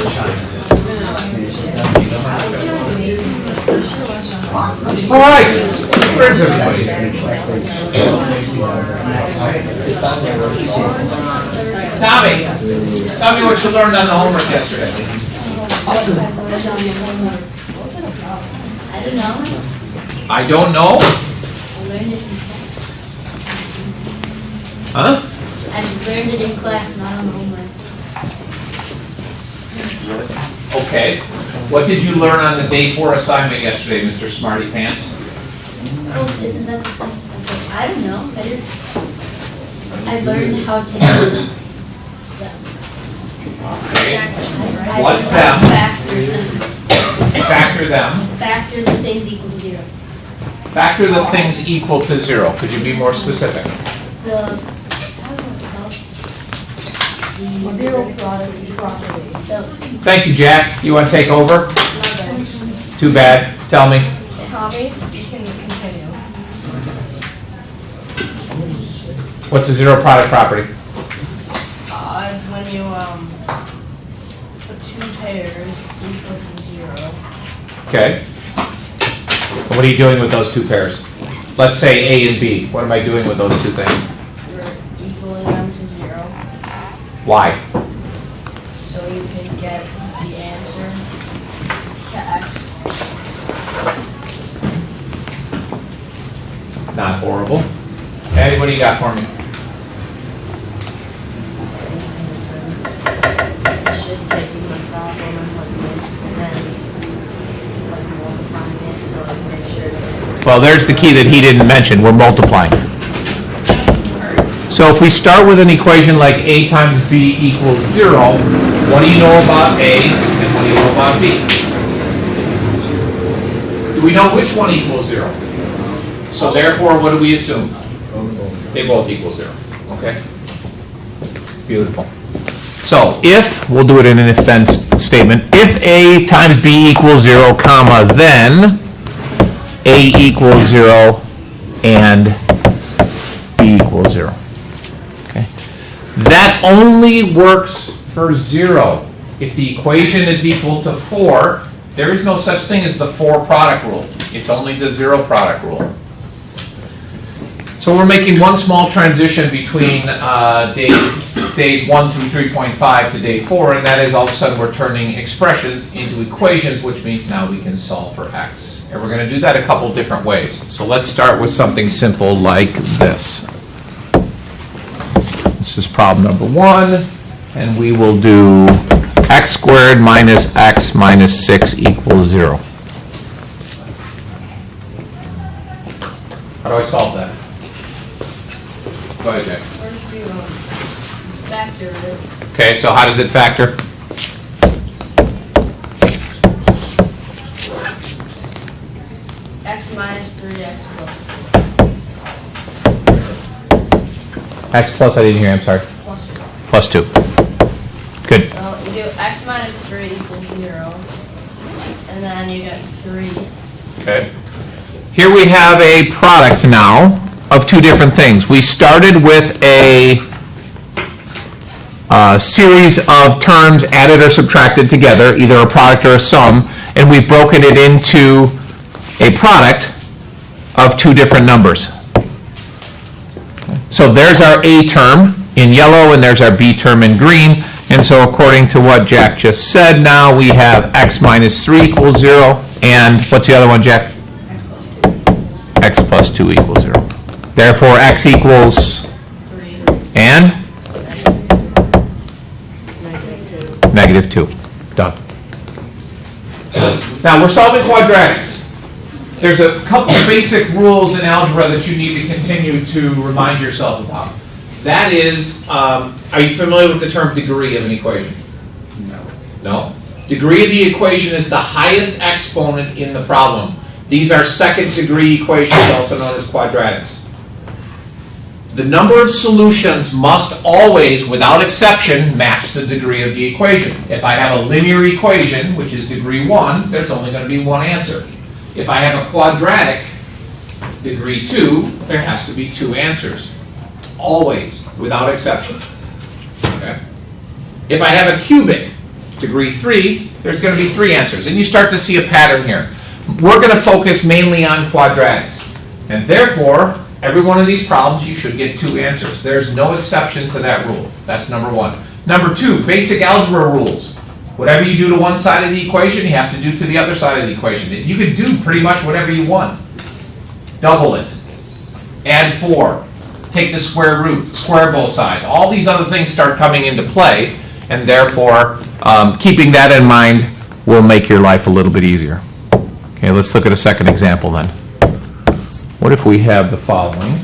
All right. Where's everybody? Tommy, tell me what you learned on the homework yesterday. I don't know. I don't know? I learned it. Huh? I learned it in class, not on the homework. Okay. What did you learn on the day 4 assignment yesterday, Mr. Smarty Pants? Oh, isn't that the same? I don't know. I learned how to use them. Okay. What's them? Factor them. Factor them. Factor the things equal to 0. Factor the things equal to 0. Could you be more specific? The, I don't know what it's called. The zero product property. Thank you, Jack. You want to take over? Too bad. Tell me. Tommy, you can continue. What's a zero product property? It's when you put two pairs equal to 0. Okay. And what are you doing with those two pairs? Let's say A and B. What am I doing with those two things? You're equaling them to 0, Why? so you can get the answer to x. Not horrible. Eddie, what do you got for me? It's just taking the problem and putting it, and then like multiplying it so I can make sure that Well, there's the key that he didn't mention. We're multiplying. So if we start with an equation like A times B equals 0, what do you know about A and what do you know about B? Do we know which one equals 0? So therefore, what do we assume? They both equal 0. Okay? Beautiful. So if, we'll do it in an if-then statement, if A times B equals 0, comma, then A equals 0 and B equals 0. Okay? That only works for 0. If the equation is equal to 4, there is no such thing as the 4 product rule. It's only the 0 product rule. So we're making one small transition between days 1 through 3.5 to day 4, and that is all of a sudden we're turning expressions into equations, which means now we can solve for x. And we're going to do that a couple different ways. So let's start with something simple like this. This is problem number 1, and we will do x squared minus x minus 6 equals 0. How do I solve that? Go ahead, Jack. first you factor it. Okay, so how does it factor? X minus 3x plus X plus, I didn't hear, I'm sorry. plus 2. Plus 2. Good. So you do x minus 3 equals 0, and then you get 3. Okay. Here we have a product now of two different things. We started with a series of terms added or subtracted together, either a product or a sum, and we've broken it into a product of two different numbers. So there's our A term in yellow, and there's our B term in green. And so according to what Jack just said, now we have x minus 3 equals 0, and what's the other one, Jack? X plus 2 equals 0. Therefore, x equals 3. and Negative 2. -2. Done. Now we're solving quadratics. There's a couple basic rules in algebra that you need to continue to remind yourself about. That is, are you familiar with the term degree of an equation? No? Degree of the equation is the highest exponent in the problem. These are second degree equations, also known as quadratics. The number of solutions must always, without exception, match the degree of the equation. If I have a linear equation, which is degree 1, there's only going to be one answer. If I have a quadratic, degree 2, there has to be 2 answers. Always, without exception. Okay? If I have a cubic, degree 3, there's going to be 3 answers. And you start to see a pattern here. We're going to focus mainly on quadratics. And therefore, every one of these problems, you should get 2 answers. There's no exception to that rule. That's number 1. Number 2, basic algebra rules. Whatever you do to one side of the equation, you have to do to the other side of the equation. You can do pretty much whatever you want. Double it. Add 4. Take the square root. Square both sides. All these other things start coming into play, and therefore, keeping that in mind will make your life a little bit easier. Okay, let's look at a second example then. What if we have the following?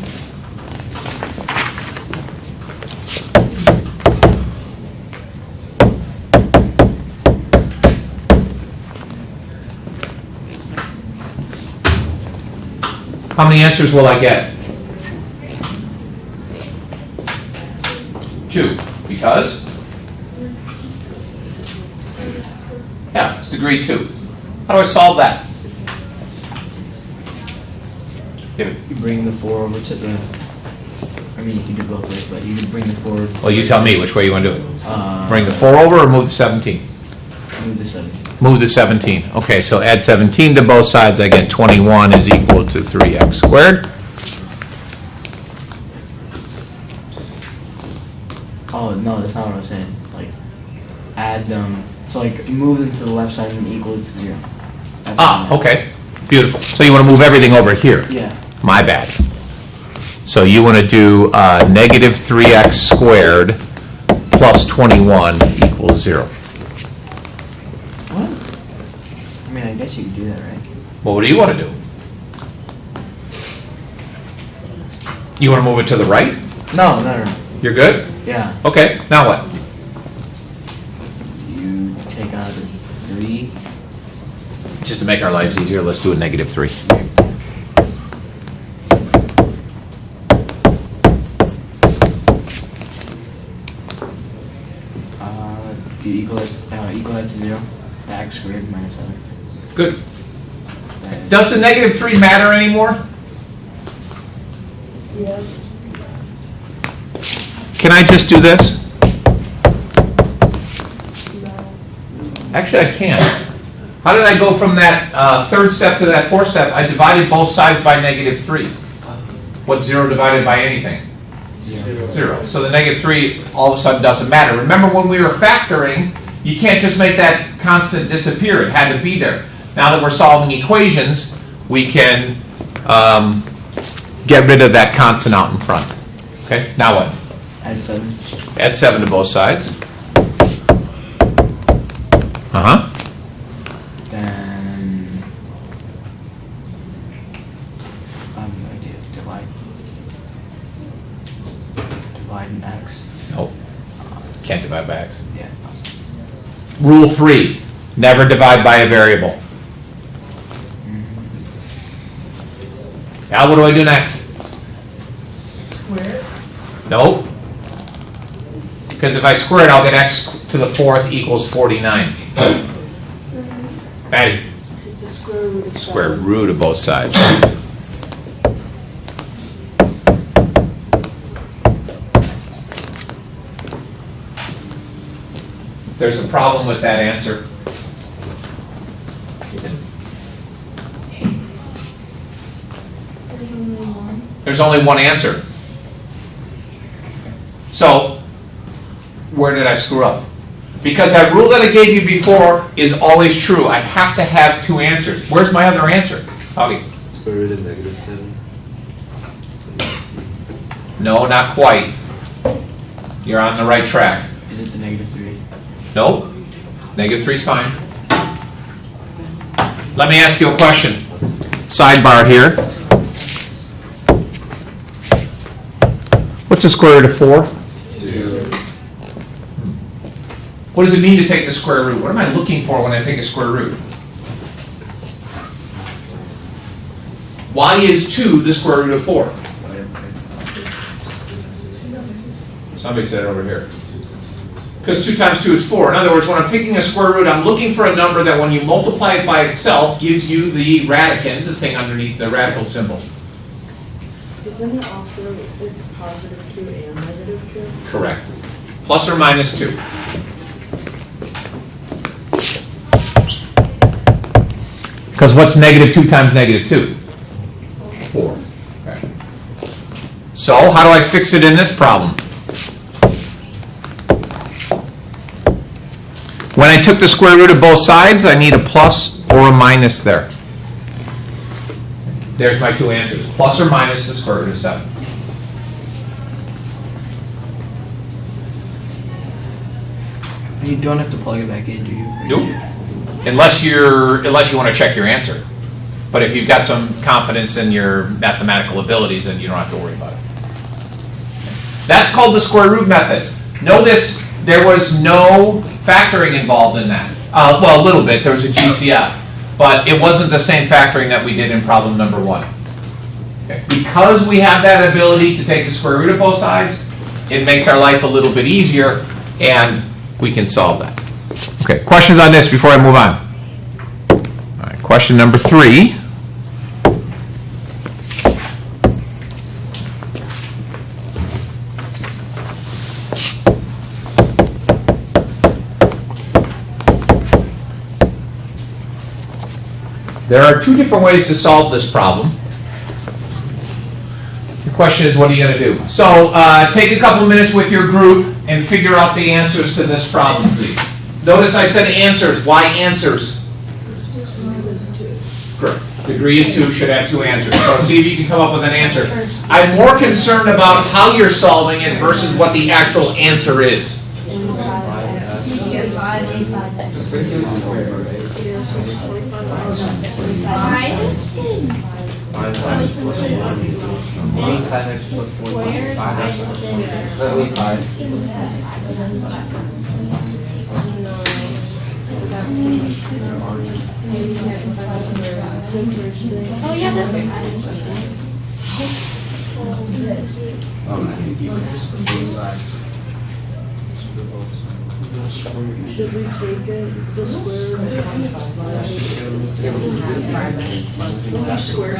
How many answers will I get? 2. Because? Yeah, it's degree 2. How do I solve that? Give it. You bring the 4 over to the, I mean, you can do both ways, but you can bring the 4 to Well, you tell me which way you want to do it. Uh, Bring the 4 over or move the 17? Move the 7. Move the 17. Okay, so add 17 to both sides. I get 21 is equal to 3x squared. Oh, no, that's not what I was saying. Like, add them, so like, move them to the left side and equal it to 0. That's Ah, what I meant. okay. Beautiful. So you want to move everything over here. Yeah. My bad. So you want to do negative 3x squared plus 21 equals 0. What? I mean, I guess you could do that, right? Well, what do you want to do? You want to move it to the right? No. You're good? Yeah. Okay, now what? You take out the 3. Just to make our lives easier, let's do a negative 3. Do you equal that to 0? The x squared minus 7. Good. That is- Does the negative 3 matter anymore? Yes. Can I just do this? No. Actually, I can't. How did I go from that third step to that fourth step? I divided both sides by negative 3. What's 0 divided by anything? 0. 0. So the negative 3 all of a sudden doesn't matter. Remember when we were factoring, you can't just make that constant disappear. It had to be there. Now that we're solving equations, we can get rid of that constant out in front. Okay, now what? Add 7. Add 7 to both sides. Uh-huh. Then I have no idea. Divide an x. Nope. Can't divide by x. Yeah. Rule 3, never divide by a variable. Now what do I do next? Square? Nope. Because if I square it, I'll get x to the 4th equals 49. Patty? Take the square root of 7. Square root of both sides. There's a problem with that answer. There's only one. There's only one answer. So, where did I screw up? Because that rule that I gave you before is always true. I have to have 2 answers. Where's my other answer? Howdy. Square root of negative 7. No, not quite. You're on the right track. Is it the negative 3? Nope. Negative 3 is fine. Let me ask you a question. Sidebar here. What's the square root of 4? 2. What does it mean to take the square root? What am I looking for when I take a square root? Why is 2 the square root of 4? Somebody said it over here. Because 2 times 2 is 4. In other words, when I'm taking a square root, I'm looking for a number that when you multiply it by itself gives you the radicand, the thing underneath the radical symbol. Isn't it also, it's positive 2 and negative 2? Correct. Plus or minus 2. Because what's negative 2 times negative 2? 4. Okay. So how do I fix it in this problem? When I took the square root of both sides, I need a plus or a minus there. There's my two answers. Plus or minus the square root of 7. You don't have to plug it back in, do you? Nope. Unless you want to check your answer. But if you've got some confidence in your mathematical abilities, then you don't have to worry about it. That's called the square root method. Notice there was no factoring involved in that. Well, a little bit. There was a GCF. But it wasn't the same factoring that we did in problem number 1. Okay. Because we have that ability to take the square root of both sides, it makes our life a little bit easier, and we can solve that. Okay, questions on this before I move on? All right, question number 3. There are 2 different ways to solve this problem. The question is, what are you going to do? So take a couple minutes with your group and figure out the answers to this problem, please. Notice I said answers. Why answers? Correct. Degree is 2, should have 2 answers. So see if you can come up with an answer. I'm more concerned about how you're solving it versus what the actual answer is. Oh, yeah, Should we take it, the square root of 5? Square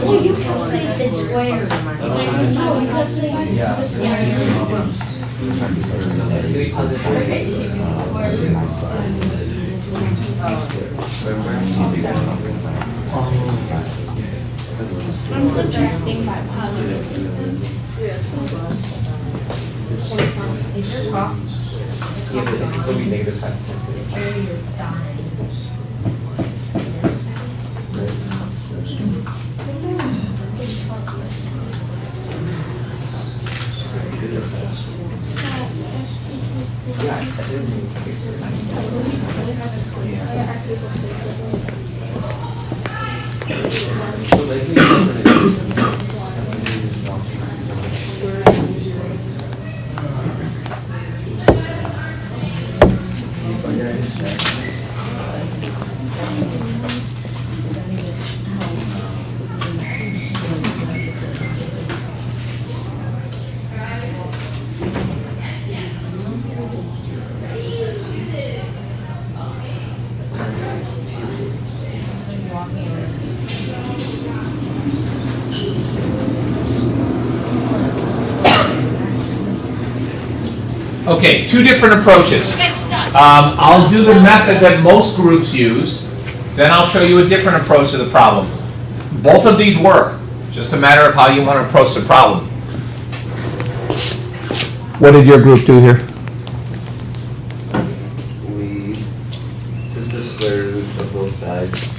well, you kept saying it's square. No, you kept saying I'm subtracting by positive. Yeah, but it can still be negative 5. Okay, 2 different approaches. I'll do the method that most groups use, then I'll show you a different approach to the problem. Both of these work, just a matter of how you want to approach the problem. What did your group do here? We took the square root of both sides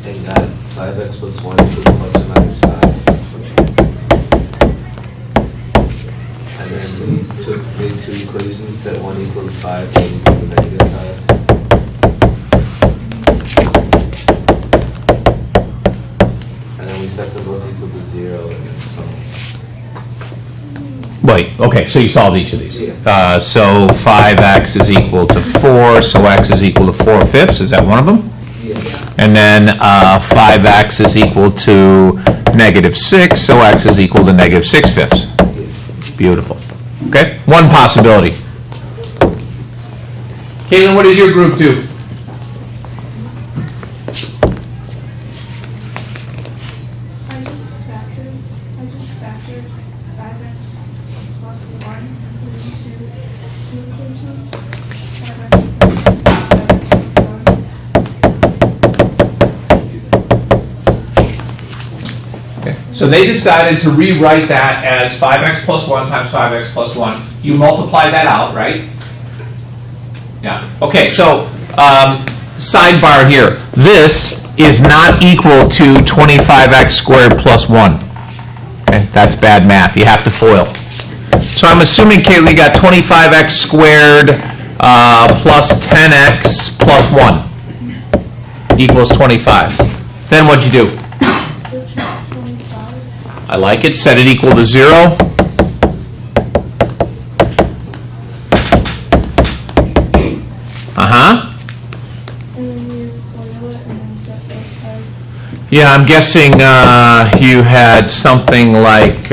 and got 5x plus 1 equals plus or minus 5. And then we made 2 equations, set one equal to 5, one equal to negative 5. And then we set them both equal to 0 and then solve. Wait, okay, so you solved each of these. Yeah. So 5x is equal to 4, so x is equal to 4/5, is that one of them? Yeah. And then 5x is equal to negative 6, so x is equal to negative 6/5. Beautiful. Okay, one possibility. Caitlin, what did your group do? I just factored 5x plus 1 into two equations. 5x plus 1. Okay. So they decided to rewrite that as 5x plus 1 times 5x plus 1. You multiply that out, right? Yeah. Okay, so sidebar here. This is not equal to 25x squared plus 1. Okay, that's bad math. You have to FOIL. So I'm assuming, Caitlin, you got 25x squared plus 10x plus 1 equals 25. Then what'd you do? Subtract 25. I like it. Set it equal to 0. Uh-huh. And then you FOIL it and then set both sides. Yeah, I'm guessing you had something like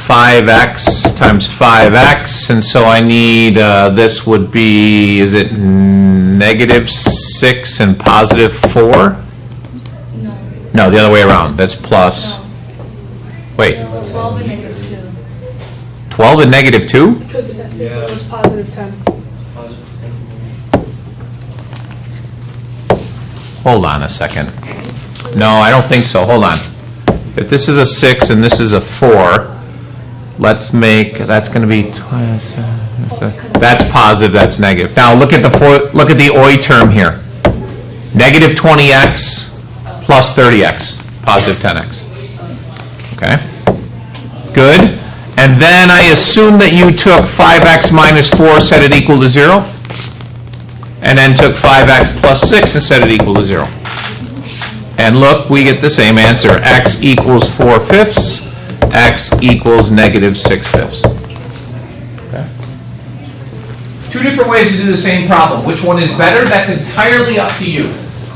5x times 5x, and so I need, this would be, is it negative 6 and positive 4? No. No, the other way around. That's plus. Wait, 12 and negative 2. 12 and negative 2? Because the next Yeah. equal is positive 10. Hold on a second. No, I don't think so. Hold on. If this is a 6 and this is a 4, let's make, that's going to be twice. That's positive, that's negative. Now look at the OI term here. Negative 20x plus 30x, positive 10x. Okay? Good. And then I assume that you took 5x minus 4, set it equal to 0. And then took 5x plus 6 and set it equal to 0. And look, we get the same answer. X equals 4/5. X equals negative 6/5. Okay. Two different ways to do the same problem. Which one is better? That's entirely up to you.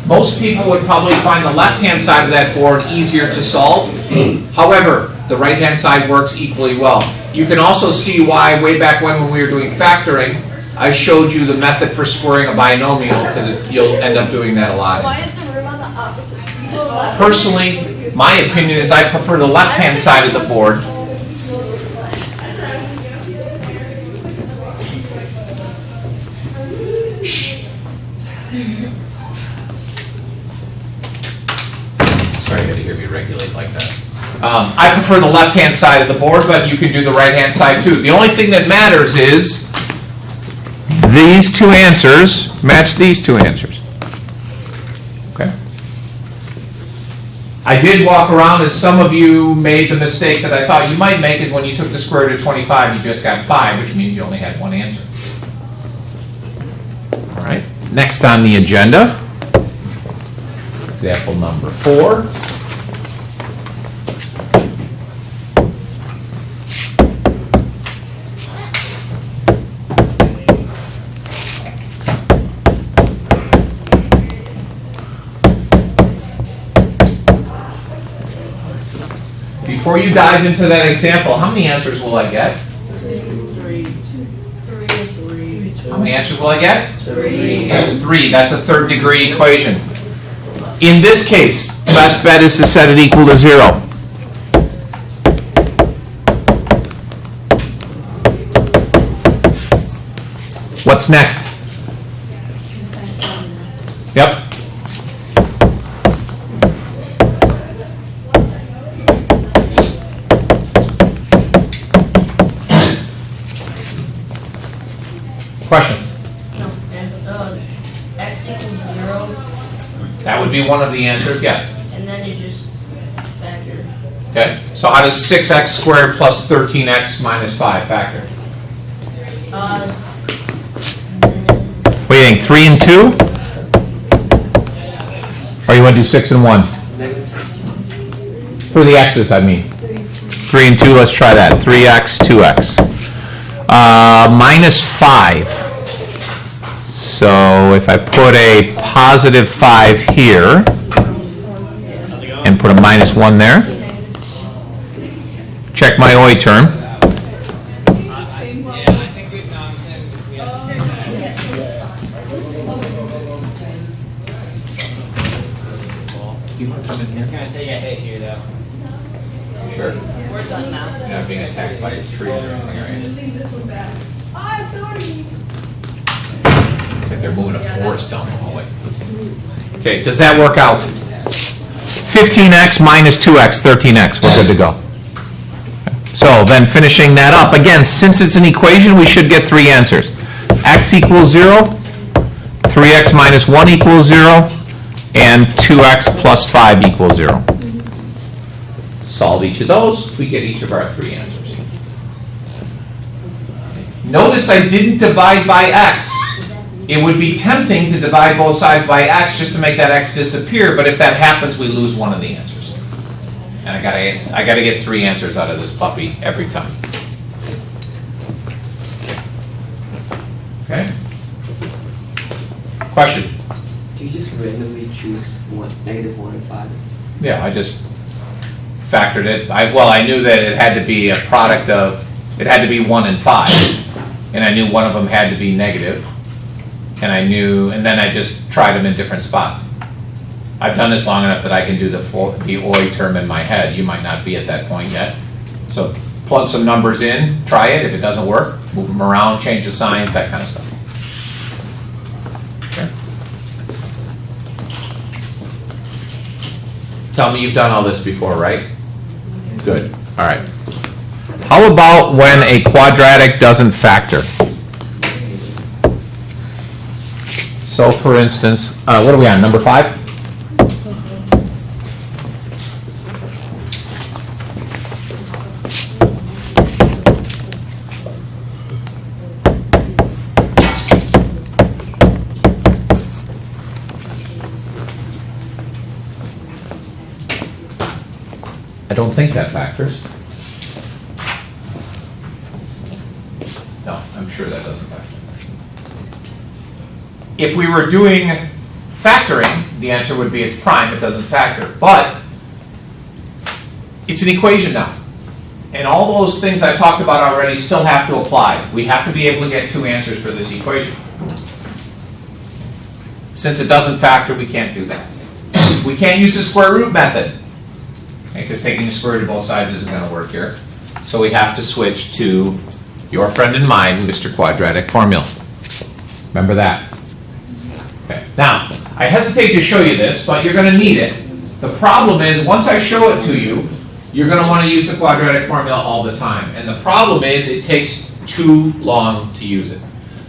Most people would probably find the left-hand side of that board easier to solve. However, the right-hand side works equally well. You can also see why way back when we were doing factoring, I showed you the method for squaring a binomial, because you'll end up doing that a lot. Why is the room on the opposite? Personally, my opinion is I prefer the left-hand side of the board. Shh. Sorry, I had to hear you regulate like that. I prefer the left-hand side of the board, but you can do the right-hand side too. The only thing that matters is these two answers match these two answers. Okay? I did walk around, as some of you made the mistake that I thought you might make, is when you took the square root of 25, you just got 5, which means you only had one answer. All right, next on the agenda, example number 4. Before you dive into that example, how many answers will I get? 3. How many answers will I get? 3. 3. That's a third degree equation. In this case, best bet is to set it equal to 0. What's next? Yep. Question? No, and x equals 0, That would be one of the answers, yes. and then you just factor. Okay, so how does 6x squared plus 13x minus 5 factor? What do you think, 3 and 2? Or you want to do 6 and 1? For the x's, I mean. 3 and 2, let's try that. 3x, 2x. Minus 5. So if I put a positive 5 here, and put a minus 1 there, check my OI term. I think we found him. We have to take that. You want to come in It's here? gonna take a hit here, though. Sure. We're done now. You're not being attacked by trees or anything, right? It's like they're moving a forest down the hallway. Okay, does that work out? 15x minus 2x, 13x, we're good to go. So then finishing that up, again, since it's an equation, we should get three answers. X equals 0, 3x minus 1 equals 0, and 2x plus 5 equals 0. Solve each of those, we get each of our three answers. Notice I didn't divide by x. It would be tempting to divide both sides by x just to make that x disappear, but if that happens, we lose one of the answers. And I gotta get three answers out of this puppy every time. Okay? Question? Do you just randomly choose one, -1 and 5? Yeah, I just factored it. I knew that it had to be a product of, it had to be 1 and 5. And I knew one of them had to be negative. And then I just tried them in different spots. I've done this long enough that I can do the OI term in my head. You might not be at that point yet. So plug some numbers in, try it. If it doesn't work, move them around, change the signs, that kind of stuff. Okay. Tell me you've done all this before, right? Good. All right. How about when a quadratic doesn't factor? So for instance, what are we on, number 5? I don't think that factors. No, I'm sure that doesn't factor. If we were doing factoring, the answer would be it's prime, it doesn't factor. But it's an equation now. And all those things I talked about already still have to apply. We have to be able to get two answers for this equation. Since it doesn't factor, we can't do that. We can't use the square root method, because taking the square root of both sides isn't going to work here. So we have to switch to your friend and mine, Mr. Quadratic Formula. Remember that. Okay. Now, I hesitate to show you this, but you're going to need it. The problem is, once I show it to you, you're going to want to use the quadratic formula all the time. And the problem is, it takes too long to use it.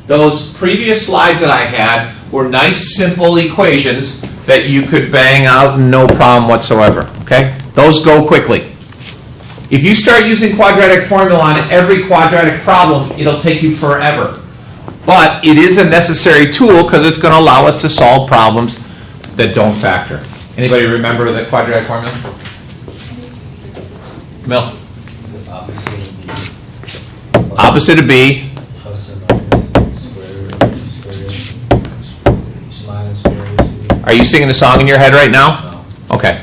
Those previous slides that I had were nice, simple equations that you could bang out no problem whatsoever. Okay? Those go quickly. If you start using quadratic formula on every quadratic problem, it'll take you forever. But it is a necessary tool because it's going to allow us to solve problems that don't factor. Anybody remember the quadratic formula? Camille? Opposite of B. Plus or minus square root minus 4ac. Are you singing the song in your head right now? No. Okay.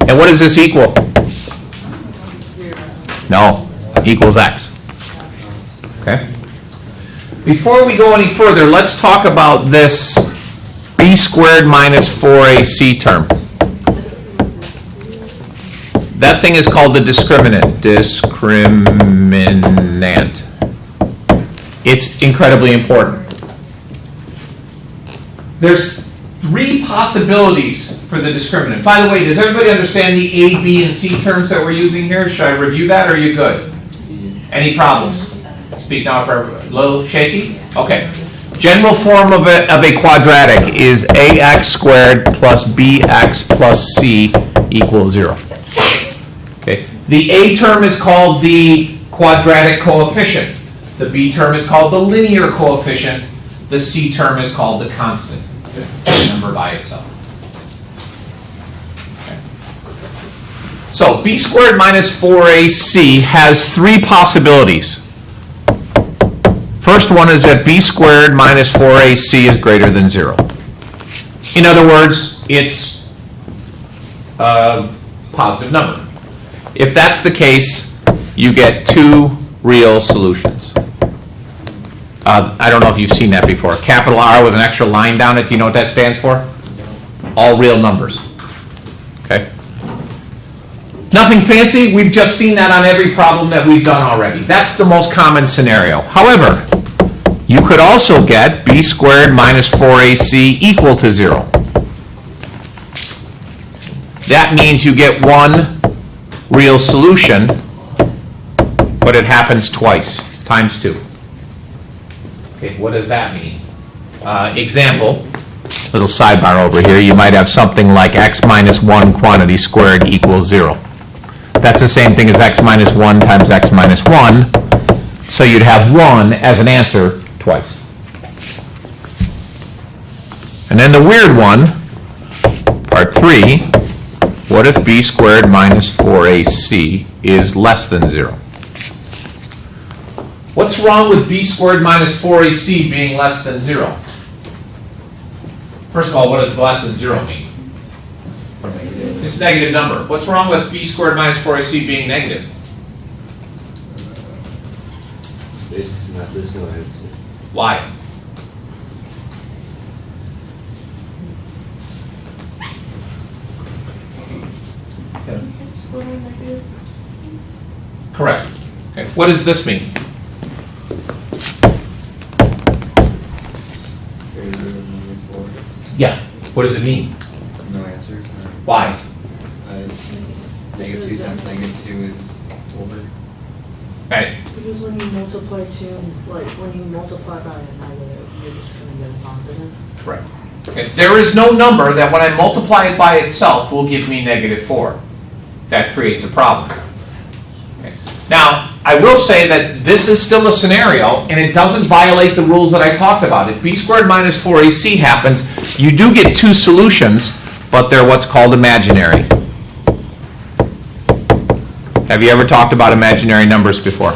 And what does this equal? 0. No. Equals x. Okay? Before we go any further, let's talk about this b squared minus 4ac term. That thing is called the discriminant. Discriminant. It's incredibly important. There's three possibilities for the discriminant. By the way, does everybody understand the a, b, and c terms that we're using here? Should I review that, or are you good? Any problems? Speak now if we're a little shaky. Okay. General form of a quadratic is ax squared plus bx plus c equals 0. Okay. The a term is called the quadratic coefficient. The b term is called the linear coefficient. The c term is called the constant. A number by itself. Okay. So b squared minus 4ac has three possibilities. First one is that b squared minus 4ac is greater than 0. In other words, it's a positive number. If that's the case, you get two real solutions. I don't know if you've seen that before. Capital R with an extra line down it, do you know what that stands for? All real numbers. Okay? Nothing fancy, we've just seen that on every problem that we've done already. That's the most common scenario. However, you could also get b squared minus 4ac equal to 0. That means you get one real solution, but it happens twice, times 2. Okay, what does that mean? Example, little sidebar over here, you might have something like x minus 1 quantity squared equals 0. That's the same thing as x minus 1 times x minus 1, so you'd have 1 as an answer twice. And then the weird one, part 3, what if b squared minus 4ac is less than 0? What's wrong with b squared minus 4ac being less than 0? First of all, what does less than 0 mean? It's a negative number. What's wrong with b squared minus 4ac being negative? It's not, there's no answer. Why? Correct. Okay. What does this mean? Greater than -4. Yeah. What does it mean? No answer. Why? Negative 2 times -2 is over. Right. Because when you multiply two, like when you multiply by a negative, you're just gonna get a positive. Correct. Okay. There is no number that when I multiply it by itself will give me -4. That creates a problem. Okay. Now, I will say that this is still a scenario, and it doesn't violate the rules that I talked about. If b squared minus 4ac happens, you do get two solutions, but they're what's called imaginary. Have you ever talked about imaginary numbers before?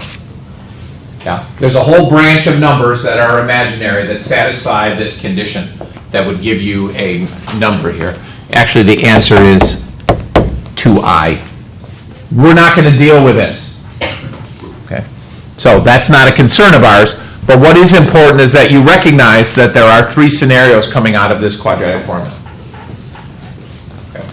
Yeah. There's a whole branch of numbers that are imaginary that satisfy this condition that would give you a number here. Actually, the answer is 2i. We're not going to deal with this. Okay? So that's not a concern of ours, but what is important is that you recognize that there are three scenarios coming out of this quadratic formula. Okay.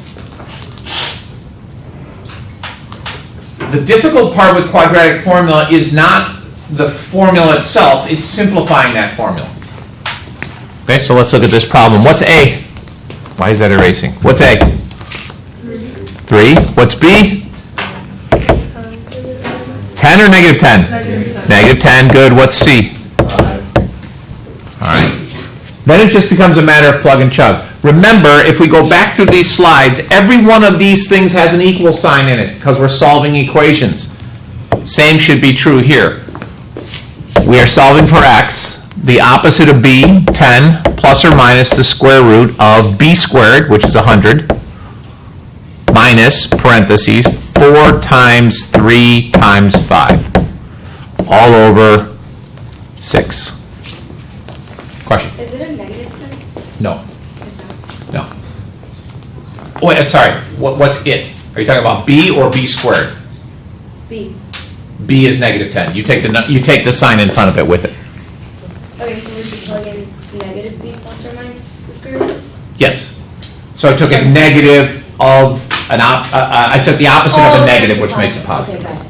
The difficult part with quadratic formula is not the formula itself, it's simplifying that formula. Okay, so let's look at this problem. What's A? Why is that erasing? What's A? 3. What's B? 10 or negative 10? Negative 10, good. What's C? 5. All right. Then it just becomes a matter of plug and chug. Remember, if we go back through these slides, every one of these things has an equal sign in it because we're solving equations. Same should be true here. We are solving for x. The opposite of b, 10, plus or minus the square root of b squared, which is 100, minus, parentheses, 4 times 3 times 5, all over 6. Question? Is it a negative 10? No. Is that? No. Wait, sorry. What's it? Are you talking about b or b squared? B. B is negative 10. You take the sign in front of it with it. Okay, so we should plug in negative B plus or minus the square root? Yes. So I took a negative of an I took the opposite of a negative, which makes it positive. Okay, got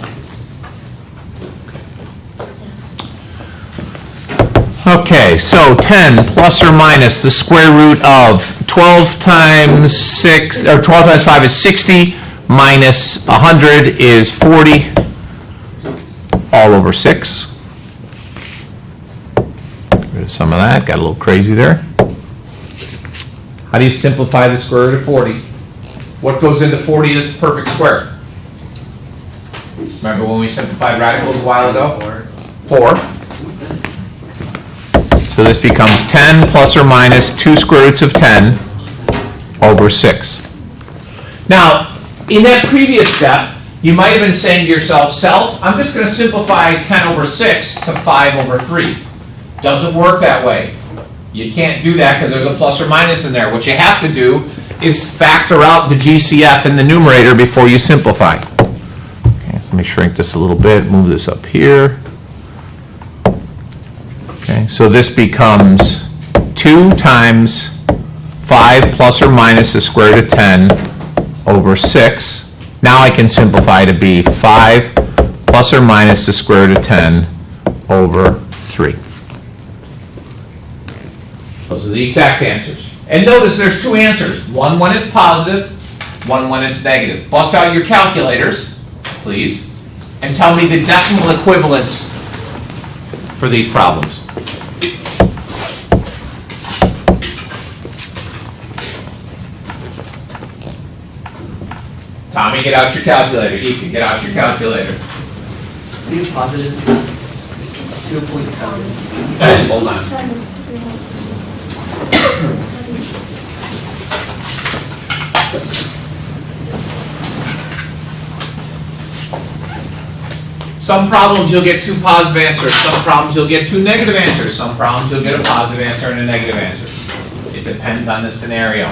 it. Okay, so 10 plus or minus the square root of 12 times 6, or 12 times 5 is 60, minus 100 is 40, all over 6. Get rid of some of that, got a little crazy there. How do you simplify the square root of 40? What goes into 40 that's a perfect square? Remember when we simplified radicals a while ago? 4. So this becomes 10 plus or minus 2 square roots of 10 over 6. Now, in that previous step, you might have been saying to yourself, I'm just going to simplify 10 over 6 to 5 over 3. Doesn't work that way. You can't do that because there's a plus or minus in there. What you have to do is factor out the GCF in the numerator before you simplify. Okay, so Let me shrink this a little bit, move this up here. Okay, so this becomes 2 times 5 plus or minus the square root of 10 over 6. Now I can simplify to be 5 plus or minus the square root of 10 over 3. Those are the exact answers. And notice there's 2 answers. One when it's positive, one when it's negative. Bust out your calculators, please, and tell me the decimal equivalents for these problems. Tommy, get out your calculator. Ethan, get out your calculator. Be positive. 2.7. Hold on. Some problems you'll get 2 positive answers, some problems you'll get 2 negative answers, some problems you'll get a positive answer and a negative answer. It depends on the scenario.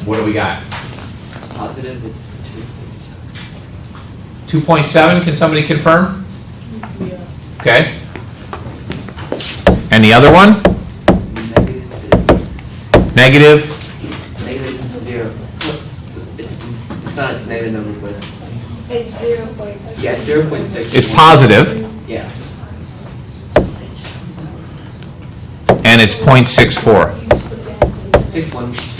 What do we got? Positive, it's 2.7, can somebody confirm? Yeah. Okay. And the other one? 2. Negative? Negative is 0. So it's not a negative number, but It's 0.6. yeah, 0.6. It's positive, Yeah. and it's 0.64. 612.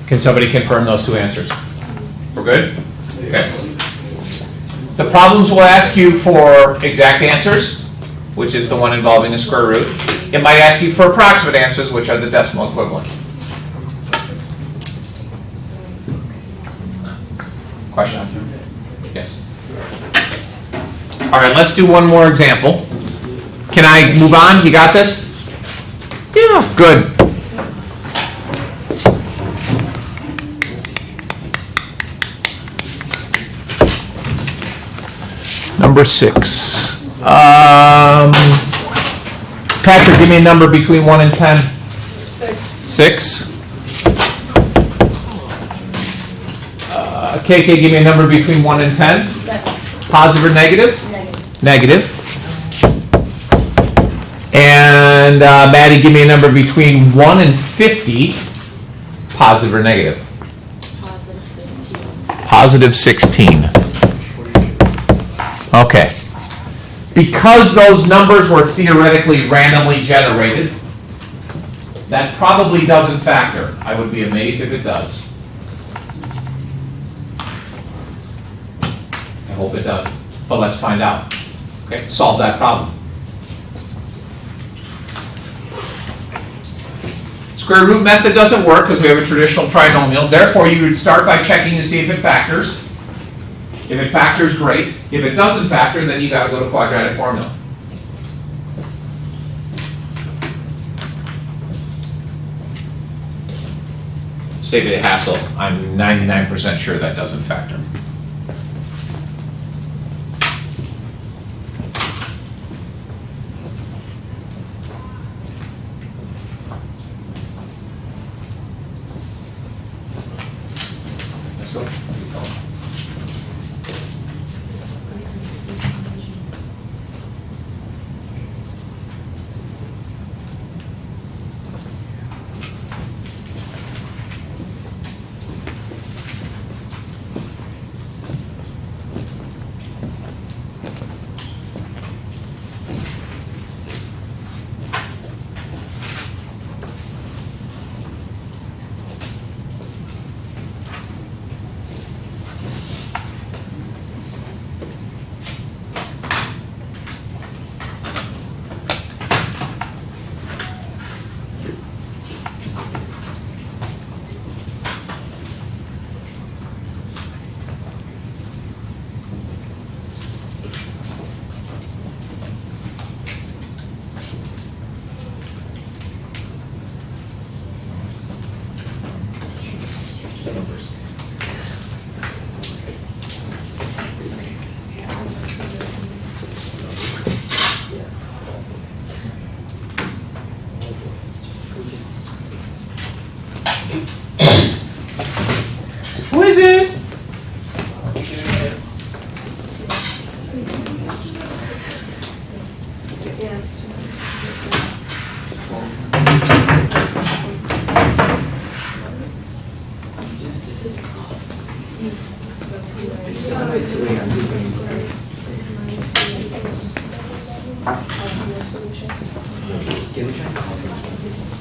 Can somebody confirm those 2 answers? We're good? Okay. The problems will ask you for exact answers, which is the one involving a square root. It might ask you for approximate answers, which are the decimal equivalent. Question? Yes. All right, let's do one more example. Can I move on? You got this? Yeah, good. Number 6. Patrick, give me a number between 1 and 10. 6. KK, give me a number between 1 and 10. 7. Positive or negative? Negative. Negative. And Maddie, give me a number between 1 and 50. Positive or negative? Positive 16. Positive 16. Okay. Because those numbers were theoretically randomly generated, that probably doesn't factor. I would be amazed if it does. I hope it doesn't, but let's find out. Okay, solve that problem. Square root method doesn't work because we have a traditional trinomial. Therefore, you would start by checking to see if it factors. If it factors, great. If it doesn't factor, then you got to go to quadratic formula. Save you the hassle. I'm 99% sure that doesn't factor. Let's go.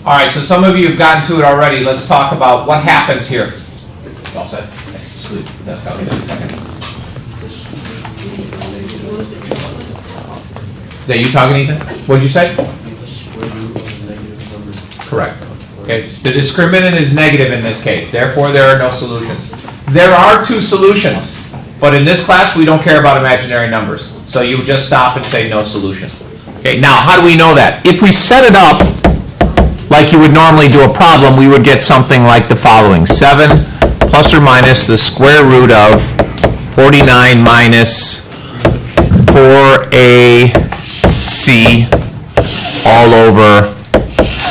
All right, so some of you have gotten to it already. Let's talk about what happens here. All set? Sleep. That's how we do it in a second. Is that you talking, Ethan? What did you say? Correct. Okay. The discriminant is negative in this case. Therefore, there are no solutions. There are two solutions, but in this class, we don't care about imaginary numbers. So you just stop and say no solution. Okay. Now, how do we know that? If we set it up like you would normally do a problem, we would get something like the following. 7 plus or minus the square root of 49 minus 4ac all over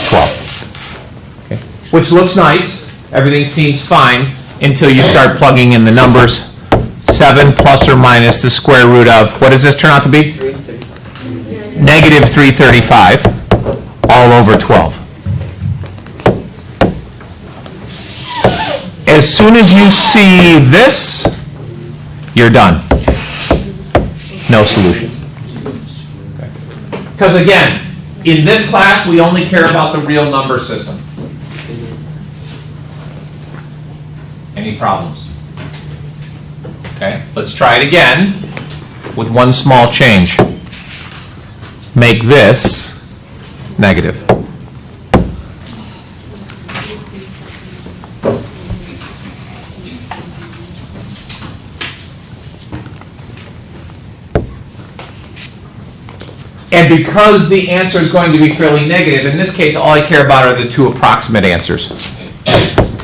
12. Okay. Which looks nice. Everything seems fine until you start plugging in the numbers. 7 plus or minus the square root of, what does this turn out to be? Negative 335 all over 12. As soon as you see this, you're done. No solution. Because again, in this class, we only care about the real number system. Any problems? Okay, let's try it again with one small change. Make this negative. And because the answer is going to be fairly negative, in this case, all I care about are the two approximate answers.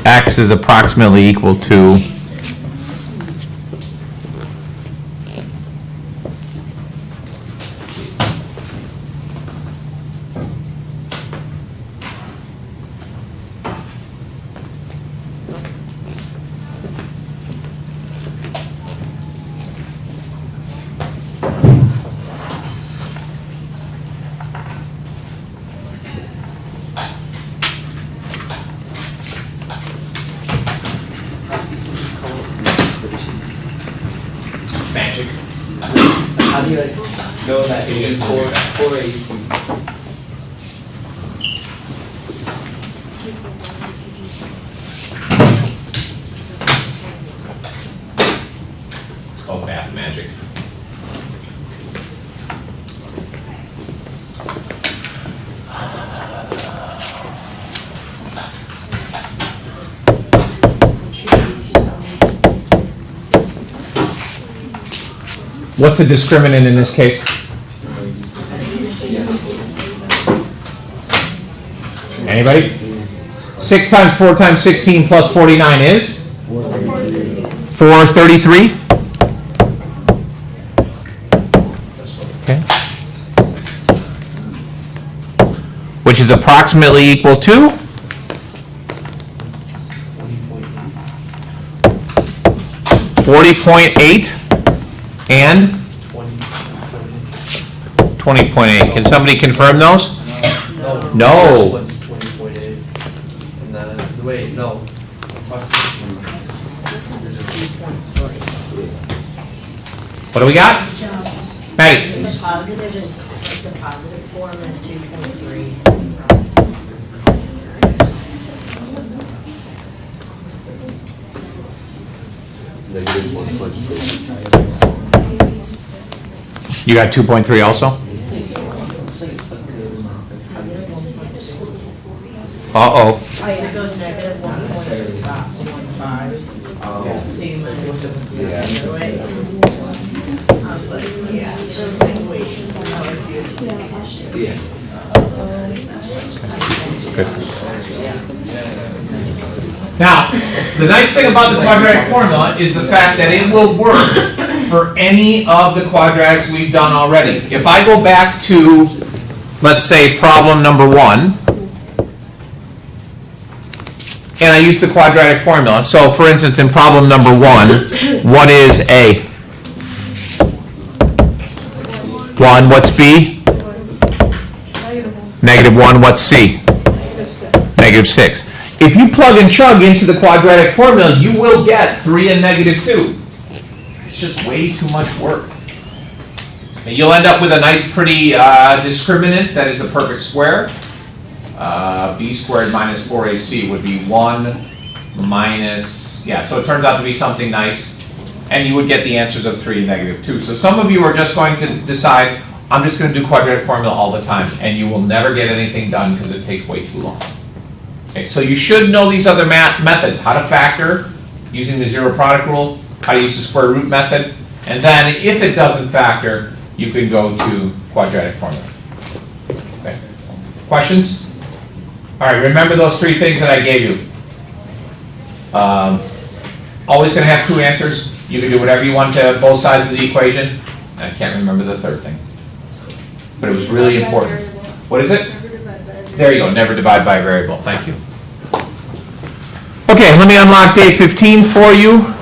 X is approximately equal to magic. How do you know that it is 4 AC? It's called math magic. What's a discriminant in this case? Anybody? 6 times 4 times 16 plus 49 is? 433? Okay. Which is approximately equal to? 40.8 and 20.8. Can somebody confirm those? No. This one's 20.8. And wait, no. What do we got? Patty? The positive is, the positive form is 2.3. Negative 1.6. You got 2.3 also? Uh-oh. It goes negative 1.15. So you might have to do it. I was like, yeah. Good. Now, the nice thing about the quadratic formula is the fact that it will work for any of the quadratics we've done already. If I go back to, let's say, problem number 1, and I use the quadratic formula. So, for instance, in problem number 1, what is A? 1, what's B? -1, what's C? -6. If you plug and chug into the quadratic formula, you will get 3 and -2. It's just way too much work. And you'll end up with a nice, pretty discriminant that is a perfect square. B squared minus 4AC would be 1 minus, yeah, so it turns out to be something nice. And you would get the answers of 3 and -2. So some of you are just going to decide, I'm just going to do quadratic formula all the time, and you will never get anything done because it takes way too long. Okay, so you should know these other methods, how to factor using the zero product rule, how to use the square root method, and then if it doesn't factor, you can go to quadratic formula. Okay. Questions? All right, remember those 3 things that I gave you. Always going to have 2 answers. You can do whatever you want to both sides of the equation. And I can't remember the third thing. But it was really important. What is it? There you go, never divide by a variable. Thank you. Okay, let me unlock day 15 for you.